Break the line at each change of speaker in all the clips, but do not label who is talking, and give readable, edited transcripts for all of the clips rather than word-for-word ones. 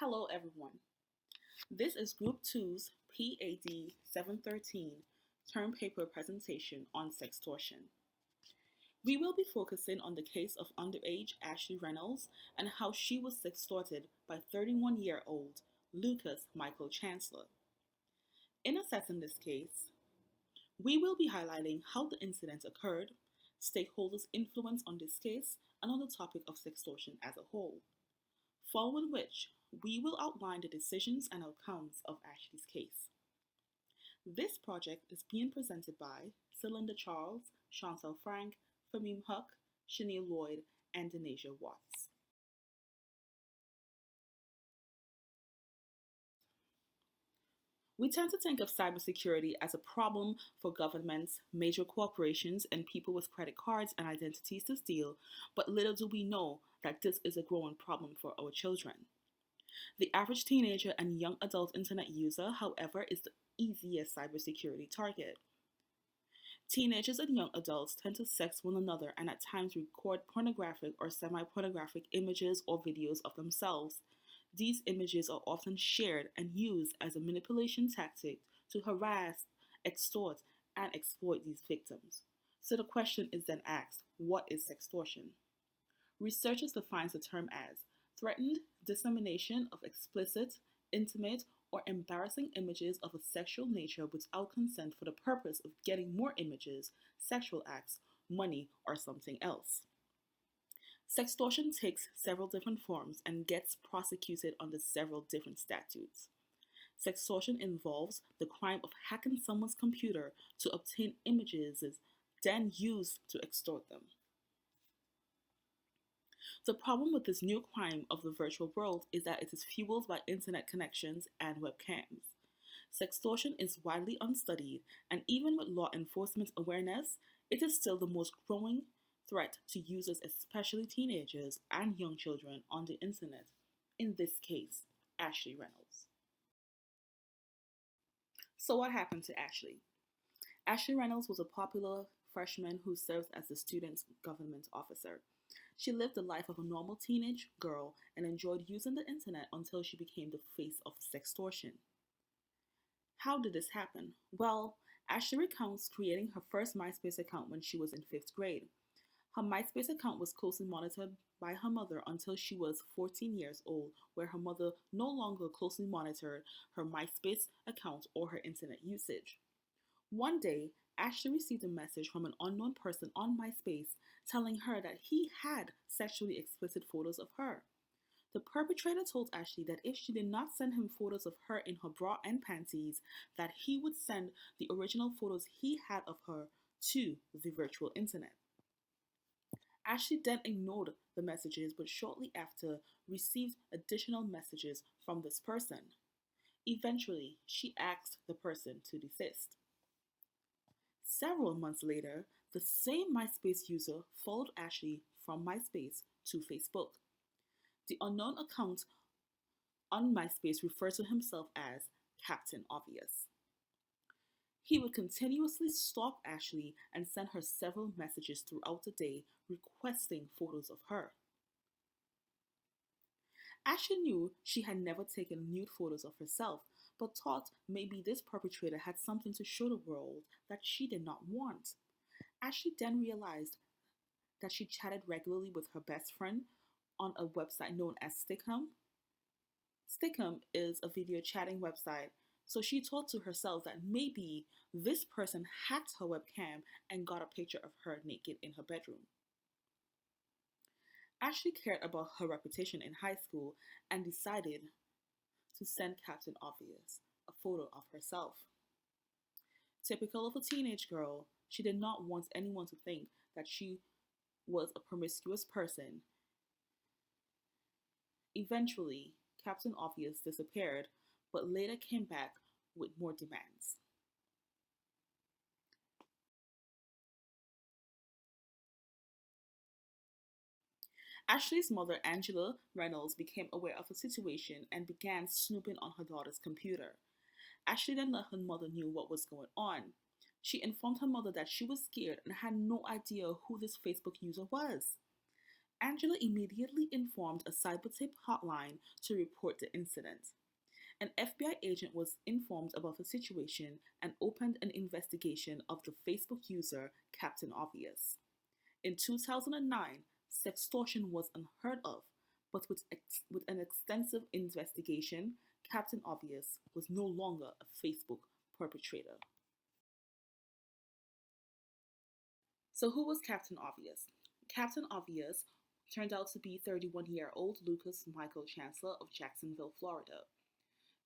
Hello everyone. This is Group Two's PAD 713 term paper presentation on sextortion. We will be focusing on the case of underage Ashley Reynolds and how she was sextorted by 31-year-old Lucas Michael Chancellor. In assessing this case, we will be highlighting how the incident occurred, stakeholders' influence on this case, and on the topic of sextortion as a whole. Following which, we will outline the decisions and outcomes of Ashley's case. This project is being presented by Celinda Charles, Chantal Frank, Famim Huck, Shaniel Lloyd, and Denasia Watts. We tend to think of cybersecurity as a problem for governments, major corporations, and people with credit cards and identities to steal, but little do we know that this is a growing problem for our children. The average teenager and young adult internet user, however, is the easiest cybersecurity target. Teenagers and young adults tend to sex one another and at times record pornographic or semi pornographic images or videos of themselves. These images are often shared and used as a manipulation tactic to harass, extort, and exploit these victims. So the question is then asked, what is sextortion? Researchers define the term as threatened dissemination of explicit, intimate, or embarrassing images of a sexual nature without consent for the purpose of getting more images, sexual acts, money, or something else. Sextortion takes several different forms and gets prosecuted under several different statutes. Sextortion involves the crime of hacking someone's computer to obtain images then used to extort them. The problem with this new crime of the virtual world is that it is fueled by internet connections and webcams. Sextortion is widely unstudied, and even with law enforcement awareness, it is still the most growing threat to users, especially teenagers and young children on the internet. In this case, Ashley Reynolds. So, what happened to Ashley? Ashley Reynolds was a popular freshman who served as the student's government officer. She lived the life of a normal teenage girl and enjoyed using the internet until she became the face of sextortion. How did this happen? Well, Ashley recounts creating her first MySpace account when she was in 5th grade. Her MySpace account was closely monitored by her mother until she was 14 years old, where her mother no longer closely monitored her MySpace account or her internet usage. One day, Ashley received a message from an unknown person on MySpace telling her that he had sexually explicit photos of her. The perpetrator told Ashley that if she did not send him photos of her in her bra and panties, that he would send the original photos he had of her to the virtual internet. Ashley then ignored the messages, but shortly after received additional messages from this person. Eventually, she asked the person to desist. Several months later, the same MySpace user followed Ashley from MySpace to Facebook. The unknown account on MySpace referred to himself as Captain Obvious. He would continuously stalk Ashley and send her several messages throughout the day requesting photos of her. Ashley knew she had never taken nude photos of herself, but thought maybe this perpetrator had something to show the world that she did not want. Ashley then realized that she chatted regularly with her best friend on a website known as Stickham. Stickham is a video chatting website, so she thought to herself that maybe this person hacked her webcam and got a picture of her naked in her bedroom. Ashley cared about her reputation in high school and decided to send Captain Obvious a photo of herself. Typical of a teenage girl, she did not want anyone to think that she was a promiscuous person. Eventually, Captain Obvious disappeared, but later came back with more demands. Ashley's mother, Angela Reynolds, became aware of the situation and began snooping on her daughter's computer. Ashley then let her mother know what was going on. She informed her mother that she was scared and had no idea who this Facebook user was. Angela immediately informed a cybertip hotline to report the incident. An FBI agent was informed about the situation and opened an investigation of the Facebook user Captain Obvious. In 2009, sextortion was unheard of, but with an extensive investigation, Captain Obvious was no longer a Facebook perpetrator. So, who was Captain Obvious? Captain Obvious turned out to be 31-year-old Lucas Michael Chancellor of Jacksonville, Florida.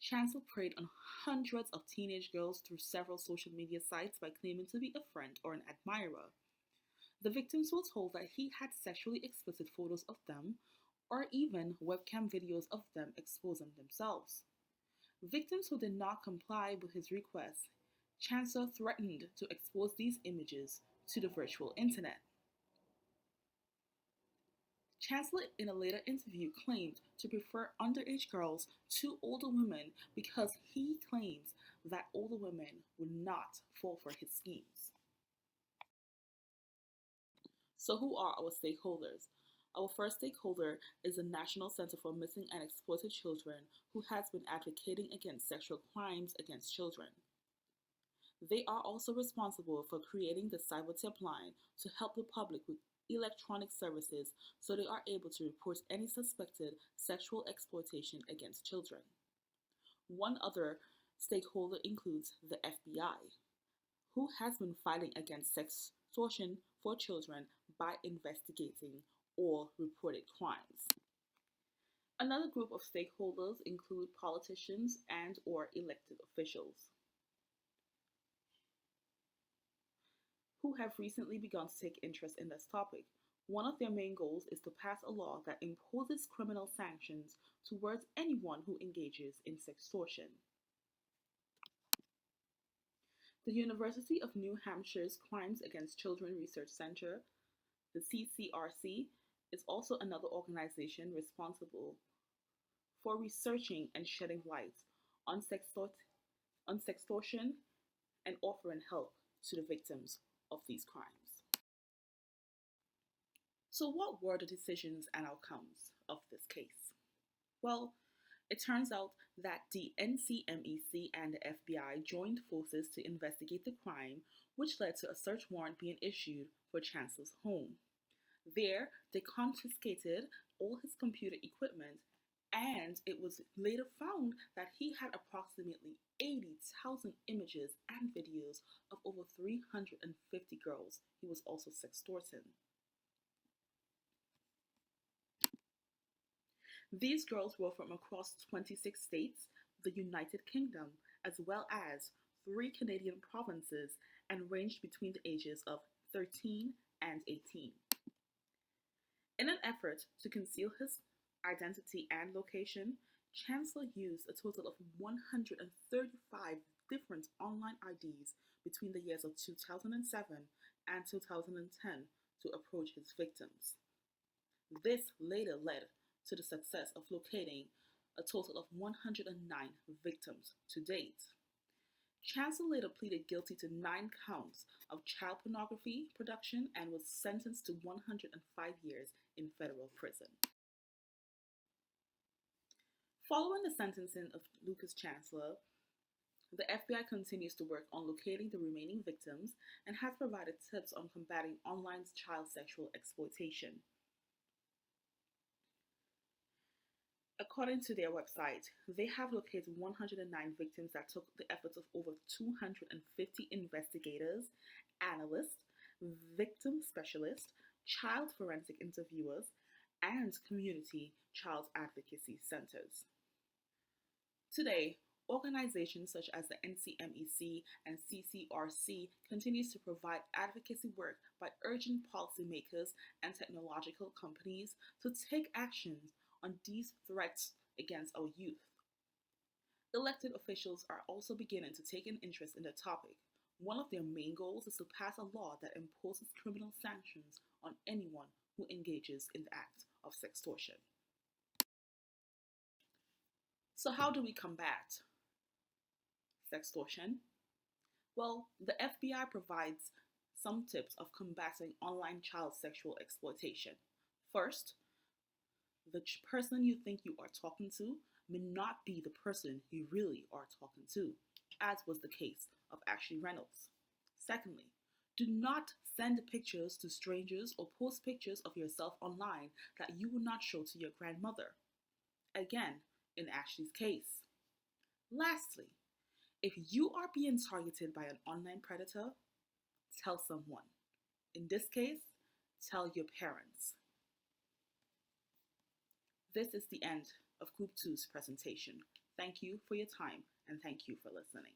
Chancellor preyed on hundreds of teenage girls through several social media sites by claiming to be a friend or an admirer. The victims were told that he had sexually explicit photos of them or even webcam videos of them exposing themselves. Victims who did not comply with his request, Chancellor threatened to expose these images to the virtual internet. Chancellor, in a later interview, claimed to prefer underage girls to older women because he claims that older women would not fall for his schemes. So, who are our stakeholders? Our first stakeholder is the National Center for Missing and Exploited Children, who has been advocating against sexual crimes against children. They are also responsible for creating the cybertip line to help the public with electronic services so they are able to report any suspected sexual exploitation against children. One other stakeholder includes the FBI, who has been fighting against sextortion for children by investigating or reported crimes. Another group of stakeholders include politicians and or elected officials who have recently begun to take interest in this topic. One of their main goals is to pass a law that imposes criminal sanctions towards anyone who engages in sextortion. The University of New Hampshire's Crimes Against Children Research Center, the CCRC, is also another organization responsible for researching and shedding light on sextortion and offering help to the victims of these crimes. So, what were the decisions and outcomes of this case? Well, it turns out that the NCMEC and the FBI joined forces to investigate the crime, which led to a search warrant being issued for Chancellor's home. There, they confiscated all his computer equipment, and it was later found that he had approximately 80,000 images and videos of over 350 girls he was also sextorting. These girls were from across 26 states, the United Kingdom, as well as 3 Canadian provinces, and ranged between the ages of 13 and 18. In an effort to conceal his identity and location, Chancellor used a total of 135 different online IDs between the years of 2007 and 2010 to approach his victims. This later led to the success of locating a total of 109 victims to date. Chancellor later pleaded guilty to 9 counts of child pornography production and was sentenced to 105 years in federal prison. Following the sentencing of Lucas Chancellor, the FBI continues to work on locating the remaining victims and has provided tips on combating online child sexual exploitation. According to their website, they have located 109 victims that took the efforts of over 250 investigators, analysts, victim specialists, child forensic interviewers, and community child advocacy centers. Today, organizations such as the NCMEC and CCRC continues to provide advocacy work by urging policymakers and technological companies to take actions on these threats against our youth. Elected officials are also beginning to take an interest in the topic. One of their main goals is to pass a law that imposes criminal sanctions on anyone who engages in the act of sextortion. So how do we combat sextortion? Well, the FBI provides some tips of combating online child sexual exploitation. First, the person you think you are talking to may not be the person you really are talking to, as was the case of Ashley Reynolds. Secondly, do not send pictures to strangers or post pictures of yourself online that you will not show to your grandmother. Again, in Ashley's case. Lastly, if you are being targeted by an online predator, tell someone. In this case, tell your parents. This is the end of Group 2's presentation. Thank you for your time and thank you for listening.